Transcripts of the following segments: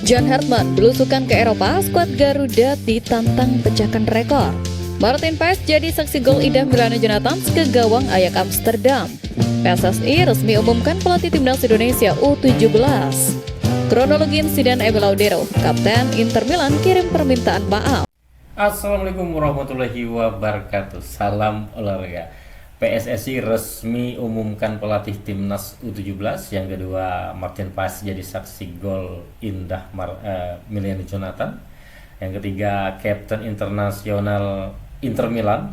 John Hartman belusukan ke Eropa, skuad Garuda ditantang pecahkan rekor. Martin Paes jadi saksi gol indah Milano Jonathan ke gawang Ajax Amsterdam. PSSI resmi umumkan pelatih timnas Indonesia U17. Kronologi insiden Emil Laudero, Kapten Inter Milan kirim permintaan maaf. Assalamualaikum warahmatullahi wabarakatuh. Salam olahraga. PSSI resmi umumkan pelatih timnas U17. Yang kedua, Martin Paes jadi saksi gol indah Milano Jonathan. Yang ketiga, Kapten Internasional Inter Milan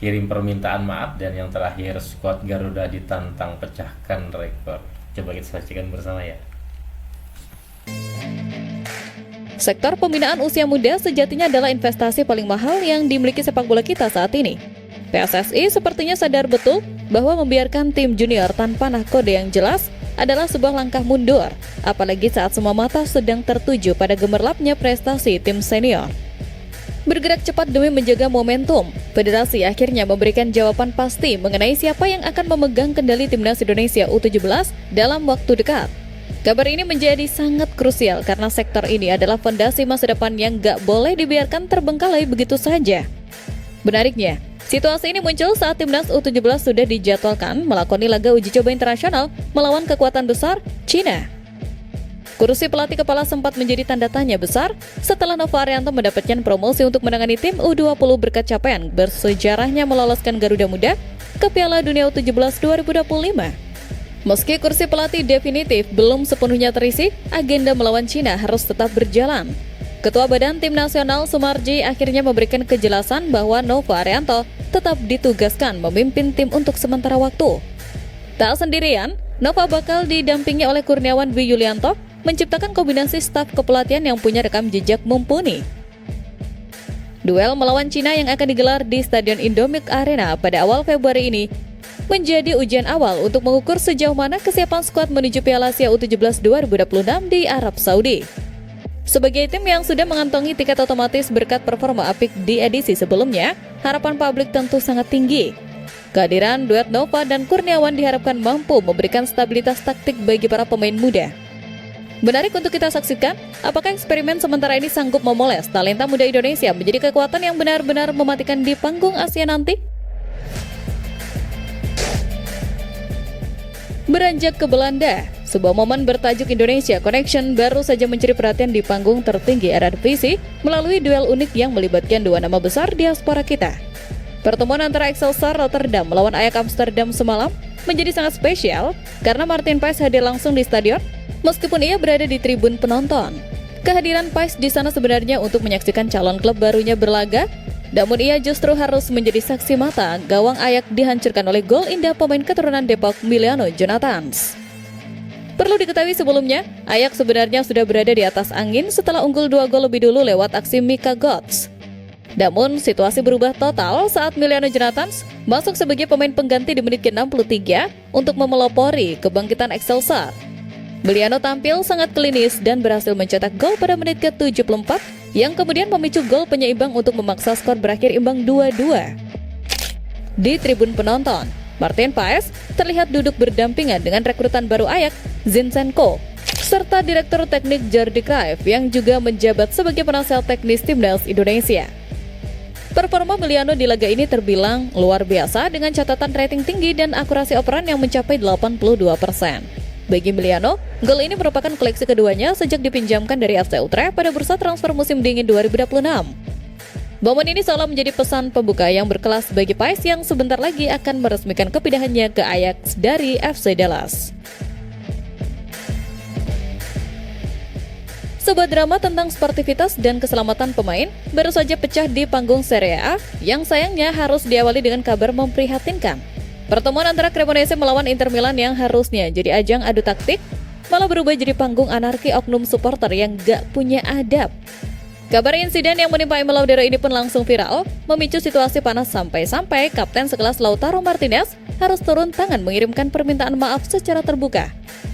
kirim permintaan maaf. Dan yang terakhir, skuad Garuda ditantang pecahkan rekor. Coba kita saksikan bersama ya. Sektor pembinaan usia muda sejatinya adalah investasi paling mahal yang dimiliki sepak bola kita saat ini. PSSI sepertinya sadar betul bahwa membiarkan tim junior tanpa nahkoda yang jelas adalah sebuah langkah mundur, apalagi saat semua mata sedang tertuju pada gemerlapnya prestasi tim senior. Bergerak cepat demi menjaga momentum, federasi akhirnya memberikan jawaban pasti mengenai siapa yang akan memegang kendali timnas Indonesia U17 dalam waktu dekat. Kabar ini menjadi sangat krusial karena sektor ini adalah fondasi masa depan yang gak boleh dibiarkan terbengkalai begitu saja. Menariknya, situasi ini muncul saat timnas U17 sudah dijadwalkan melakoni laga uji coba internasional melawan kekuatan besar, China. Kursi pelatih kepala sempat menjadi tanda tanya besar setelah Nova Arianto mendapatkan promosi untuk menangani tim U20 berkat capaian bersejarahnya meloloskan Garuda Muda ke Piala Dunia U17 2025. Meski kursi pelatih definitif belum sepenuhnya terisi, agenda melawan China harus tetap berjalan. Ketua Badan Tim Nasional Sumarji akhirnya memberikan kejelasan bahwa Nova Arianto tetap ditugaskan memimpin tim untuk sementara waktu. Tak sendirian, Nova bakal didampingi oleh Kurniawan Dwi Yulianto menciptakan kombinasi staf kepelatihan yang punya rekam jejak mumpuni. Duel melawan China yang akan digelar di Stadion Indomilk Arena pada awal Februari ini menjadi ujian awal untuk mengukur sejauh mana kesiapan skuad menuju Piala Asia U17 2026 di Arab Saudi. Sebagai tim yang sudah mengantongi tiket otomatis berkat performa apik di edisi sebelumnya, harapan publik tentu sangat tinggi. Kehadiran duet Nova dan Kurniawan diharapkan mampu memberikan stabilitas taktik bagi para pemain muda. Menarik untuk kita saksikan, apakah eksperimen sementara ini sanggup memoles talenta muda Indonesia menjadi kekuatan yang benar-benar mematikan di panggung Asia nanti? Beranjak ke Belanda, sebuah momen bertajuk Indonesia Connection baru saja mencuri perhatian di panggung tertinggi Eredivisie melalui duel unik yang melibatkan dua nama besar diaspora kita. Pertemuan antara Excelsior Rotterdam melawan Ajax Amsterdam semalam menjadi sangat spesial karena Martin Paes hadir langsung di stadion meskipun ia berada di tribun penonton. Kehadiran Paes di sana sebenarnya untuk menyaksikan calon klub barunya berlaga, namun ia justru harus menjadi saksi mata gawang Ajax dihancurkan oleh gol indah pemain keturunan Depok Milano Jonathan. Perlu diketahui sebelumnya, Ajax sebenarnya sudah berada di atas angin setelah unggul 2 gol lebih dulu lewat aksi Mika Götze. Namun, situasi berubah total saat Milano Jonathan masuk sebagai pemain pengganti di menit ke-63 untuk memelopori kebangkitan Excelsior. Milano tampil sangat klinis dan berhasil mencetak gol pada menit ke-74 yang kemudian memicu gol penyeimbang untuk memaksa skor berakhir imbang 2-2. Di tribun penonton, Martin Paes terlihat duduk berdampingan dengan rekrutan baru Ajax, Zinchenko, serta Direktur Teknik Jordi Cruyff yang juga menjabat sebagai penasihat teknis timnas Indonesia. Performa Milano di laga ini terbilang luar biasa dengan catatan rating tinggi dan akurasi operan yang mencapai 82%. Bagi Milano, gol ini merupakan koleksi keduanya sejak dipinjamkan dari FC Utrecht pada bursa transfer musim dingin 2026. Momen ini seolah menjadi pesan pembuka yang berkelas bagi Paes yang sebentar lagi akan meresmikan kepindahannya ke Ajax dari FC Dallas. Sebuah drama tentang sportivitas dan keselamatan pemain baru saja pecah di panggung Serie A yang sayangnya harus diawali dengan kabar memprihatinkan. Pertemuan antara Cremonese melawan Inter Milan yang harusnya jadi ajang adu taktik malah berubah jadi panggung anarki oknum supporter yang gak punya adab. Kabar insiden yang menimpa Emil Laudero ini pun langsung viral, memicu situasi panas sampai-sampai kapten sekelas Lautaro Martinez harus turun tangan mengirimkan permintaan maaf secara terbuka.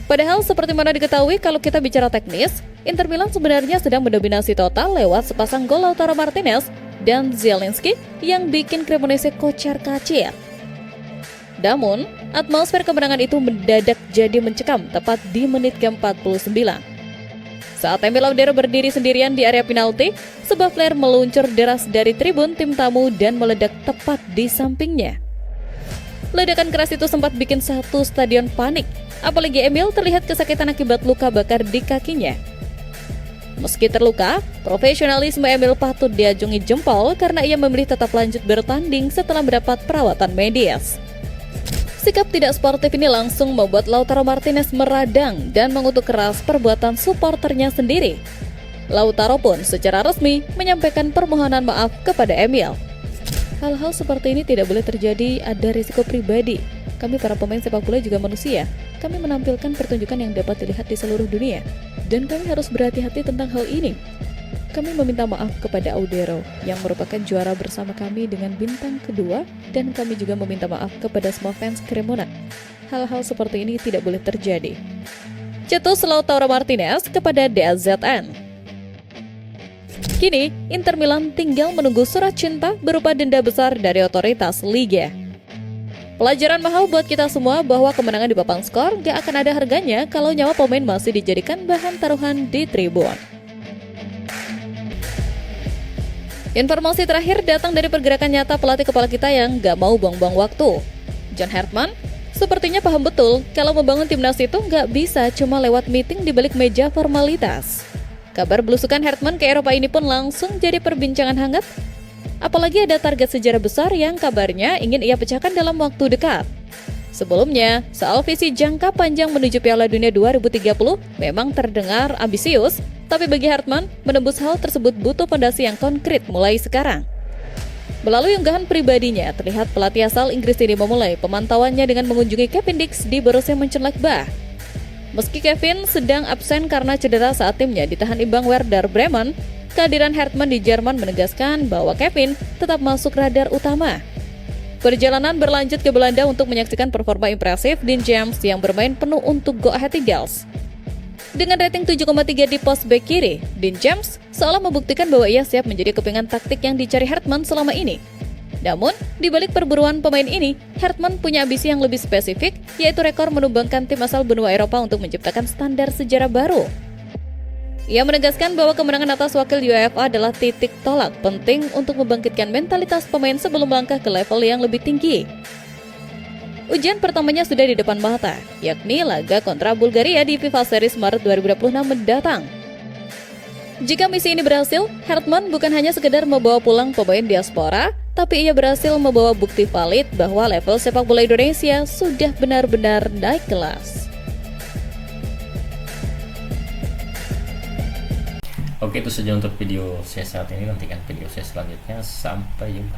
Padahal seperti mana diketahui kalau kita bicara teknis, Inter Milan sebenarnya sedang mendominasi total lewat sepasang gol Lautaro Martinez dan Zielinski yang bikin Cremonese kocar-kacir. Namun, atmosfer kemenangan itu mendadak jadi mencekam tepat di menit ke-49. Saat Emil Laudero berdiri sendirian di area penalti, sebuah flare meluncur deras dari tribun tim tamu dan meledak tepat di sampingnya. Ledakan keras itu sempat bikin satu stadion panik, apalagi Emil terlihat kesakitan akibat luka bakar di kakinya. Meski terluka, profesionalisme Emil patut diajungi jempol karena ia memilih tetap lanjut bertanding setelah mendapat perawatan medis. Sikap tidak sportif ini langsung membuat Lautaro Martinez meradang dan mengutuk keras perbuatan suporternya sendiri. Lautaro pun secara resmi menyampaikan permohonan maaf kepada Emil. Hal-hal seperti ini tidak boleh terjadi, ada risiko pribadi. Kami para pemain sepak bola juga manusia. Kami menampilkan pertunjukan yang dapat dilihat di seluruh dunia. Dan kami harus berhati-hati tentang hal ini. Kami meminta maaf kepada Audero yang merupakan juara bersama kami dengan bintang kedua, dan kami juga meminta maaf kepada semua fans Cremona. Hal-hal seperti ini tidak boleh terjadi. Cetus Lautaro Martinez kepada DAZN. Kini, Inter Milan tinggal menunggu surat cinta berupa denda besar dari otoritas Liga. Pelajaran mahal buat kita semua bahwa kemenangan di papan skor gak akan ada harganya kalau nyawa pemain masih dijadikan bahan taruhan di tribun. Informasi terakhir datang dari pergerakan nyata pelatih kepala kita yang gak mau buang-buang waktu. John Hartman sepertinya paham betul kalau membangun timnas itu gak bisa cuma lewat meeting di balik meja formalitas. Kabar belusukan Hartman ke Eropa ini pun langsung jadi perbincangan hangat. Apalagi ada target sejarah besar yang kabarnya ingin ia pecahkan dalam waktu dekat. Sebelumnya, soal visi jangka panjang menuju Piala Dunia 2030 memang terdengar ambisius, tapi bagi Hartman, menembus hal tersebut butuh fondasi yang konkret mulai sekarang. Melalui unggahan pribadinya, terlihat pelatih asal Inggris ini memulai pemantauannya dengan mengunjungi Kevin Dix di Borussia Mönchengladbach. Meski Kevin sedang absen karena cedera saat timnya ditahan imbang Werder Bremen, kehadiran Hartman di Jerman menegaskan bahwa Kevin tetap masuk radar utama. Perjalanan berlanjut ke Belanda untuk menyaksikan performa impresif Dean James yang bermain penuh untuk Go Ahead Eagles. Dengan rating 7,3 di pos bek kiri, Dean James seolah membuktikan bahwa ia siap menjadi kepingan taktik yang dicari Hartman selama ini. Namun, di balik perburuan pemain ini, Hartman punya ambisi yang lebih spesifik, yaitu rekor menumbangkan tim asal benua Eropa untuk menciptakan standar sejarah baru. Ia menegaskan bahwa kemenangan atas wakil UEFA adalah titik tolak penting untuk membangkitkan mentalitas pemain sebelum melangkah ke level yang lebih tinggi. Ujian pertamanya sudah di depan mata, yakni laga kontra Bulgaria di FIFA Series Maret 2026 mendatang. Jika misi ini berhasil, Hartman bukan hanya sekedar membawa pulang pemain diaspora, tapi ia berhasil membawa bukti valid bahwa level sepak bola Indonesia sudah benar-benar naik kelas. Oke, itu saja untuk video saya saat ini. Nantikan video saya selanjutnya. Sampai jumpa.